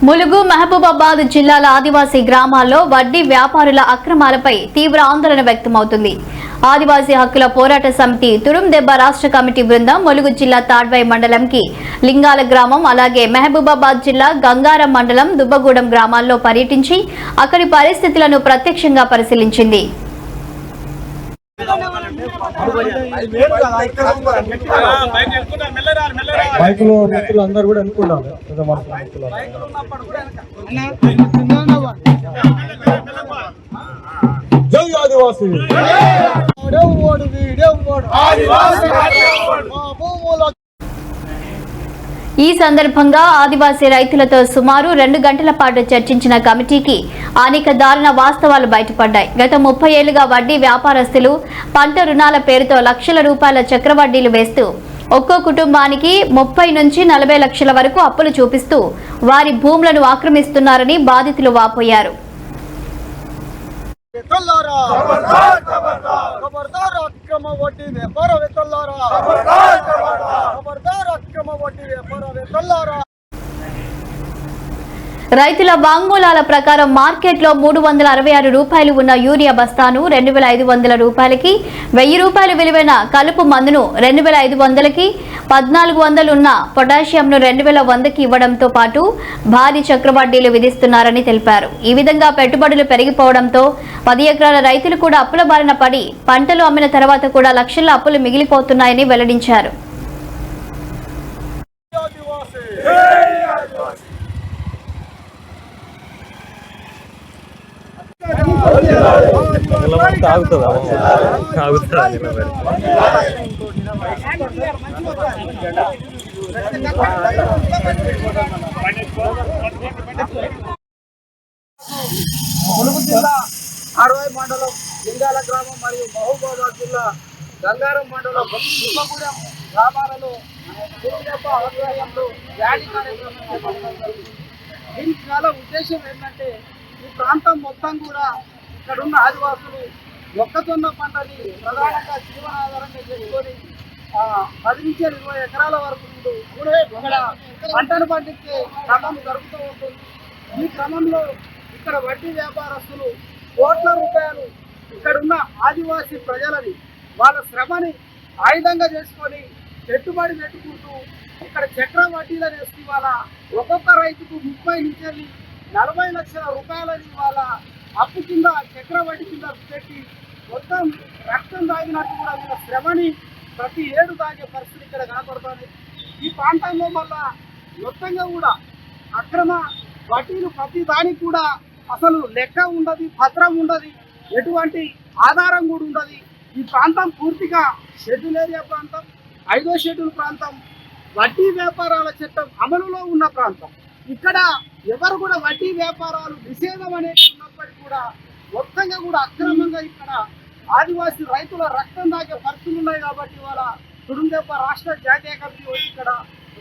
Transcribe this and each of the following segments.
ములుగు మహబూబాబాద్ జిల్లాల ఆదివాసీ గ్రామాల్లో వడ్డీ వ్యాపారుల అక్రమాలపై తీవ్ర ఆందోళన వ్యక్తమవుతుంది. ఆదివాసీ హక్కుల పోరాట సమితి తురుందెబ్బ రాష్ట్ర కమిటీ బృందం ములుగు జిల్లా తాడ్వాయి మండలంకి లింగాల గ్రామం, అలాగే మహబూబాబాద్ జిల్లా గంగారం మండలం దుబ్బగూడెం గ్రామాల్లో పర్యటించి అక్కడి పరిస్థితులను ప్రత్యక్షంగా పరిశీలించింది. ఈ సందర్భంగా ఆదివాసీ రైతులతో సుమారు 2 గంటల పాటు చర్చించిన కమిటీకి అనేక దారుణ వాస్తవాలు బయటపడ్డాయి. గత 30 ఏళ్లుగా వడ్డీ వ్యాపారస్తులు పంట రుణాల పేరుతో లక్షల రూపాయల చక్రవడ్డీలు వేస్తూ ఒక్కో కుటుంబానికి 30 నుంచి 40 లక్షల వరకు అప్పులు చూపిస్తూ వారి భూములను ఆక్రమిస్తున్నారని బాధితులు వాపోయారు. రైతుల వాంగ్మూలాల ప్రకారం మార్కెట్లో 366 రూపాయలు ఉన్న యూరియా బస్తాను 2500 రూపాయలకి, 1000 రూపాయలు విలువైన కలుపు మందును 2500కి, 1400 ఉన్న పొటాషియంను 2100కి ఇవ్వడంతో పాటు భారీ చక్రవడ్డీలు విధిస్తున్నారని తెలిపారు. ఈ విధంగా పెట్టుబడులు పెరిగిపోవడంతో 10 ఎకరాల రైతులు కూడా అప్పుల బారిన పడి పంటలు అమ్మిన తర్వాత కూడా లక్షల అప్పులు మిగిలిపోతున్నాయని వెల్లడించారు. ములుగు జిల్లా తాడ్వాయి మండలం లింగాల గ్రామం మరియు మహబూబాబాద్ జిల్లా గంగారం మండలం దుబ్బగూడెం గ్రామాలలో ఆధ్వర్యంలో ర్యాలీ కార్యక్రమం చేపట్టడం జరిగింది. దీనికి చాలా ఉద్దేశం ఏంటంటే ఈ ప్రాంతం మొత్తం కూడా ఇక్కడున్న ఆదివాసులు మొక్కజొన్న పంటని ప్రధానంగా జీవనాధారంగా చేసుకొని 10 నుంచి 20 ఎకరాల వరకు ఇక్కడ పంటను పండించే క్రమం జరుగుతూ ఉంటుంది. ఈ క్రమంలో ఇక్కడ వడ్డీ వ్యాపారస్తులు కోట్ల రూపాయలు ఇక్కడున్న ఆదివాసీ ప్రజలని వాళ్ళ శ్రమని ఆయుధంగా చేసుకొని పెట్టుబడి పెట్టుకుంటూ ఇక్కడ చక్ర వడ్డీలను వేసి వాళ్ళ ఒక్కొక్క రైతుకు 30 నుంచి 40 లక్షల రూపాయలని వాళ్ళ అప్పు కింద చక్ర వడ్డీ కింద పెట్టి మొత్తం రక్తం తాగినట్టు కూడా వీళ్ళ శ్రమని ప్రతి ఏడు తాగే పరిస్థితి ఇక్కడ కనపడుతుంది. ఈ ప్రాంతంలో మళ్ళా మొత్తంగా కూడా అక్రమ వడ్డీలు ప్రతి దానికి కూడా అసలు లెక్క ఉండదు, పత్రం ఉండదు, ఎటువంటి ఆధారం కూడా ఉండదు. ఈ ప్రాంతం పూర్తిగా షెడ్యూల్ ఏరియా ప్రాంతం, 5వ షెడ్యూల్ ప్రాంతం, వడ్డీ వ్యాపారాల చట్టం అమలులో ఉన్న ప్రాంతం. ఇక్కడ ఎవరు కూడా వడ్డీ వ్యాపారాలు నిషేధం అనేది ఉన్నప్పటికీ కూడా మొత్తంగా కూడా అక్రమంగా ఇక్కడ ఆదివాసీ రైతుల రక్తం దాగే పరిస్థితులు ఉన్నాయి. కాబట్టి ఇవాళ తురుందెబ్బ రాష్ట్ర జాతీయ కమిటీ వచ్చి ఇక్కడ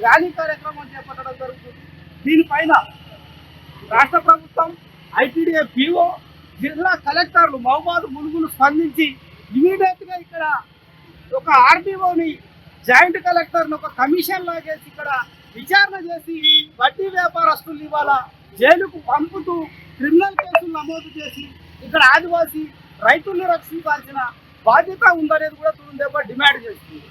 ర్యాలీ కార్యక్రమం చేపట్టడం జరుగుతుంది. దీనిపైన రాష్ట్ర ప్రభుత్వం, ఐటీడీఏ పీఓ, జిల్లా కలెక్టర్లు మహబూబాబాద్ ములుగులు స్పందించి ఇమీడియట్గా ఇక్కడ ఒక ఆర్డీఓని, జాయింట్ కలెక్టర్ని ఒక కమిషన్ లాగేసి ఇక్కడ విచారణ చేసి వడ్డీ వ్యాపారస్తులు ఇవాళ జైలుకు పంపుతూ క్రిమినల్ కేసులు నమోదు చేసి ఇక్కడ ఆదివాసీ రైతుల్ని రక్షించాల్సిన బాధ్యత ఉందనేది కూడా తురుందెబ్బ డిమాండ్ చేస్తుంది.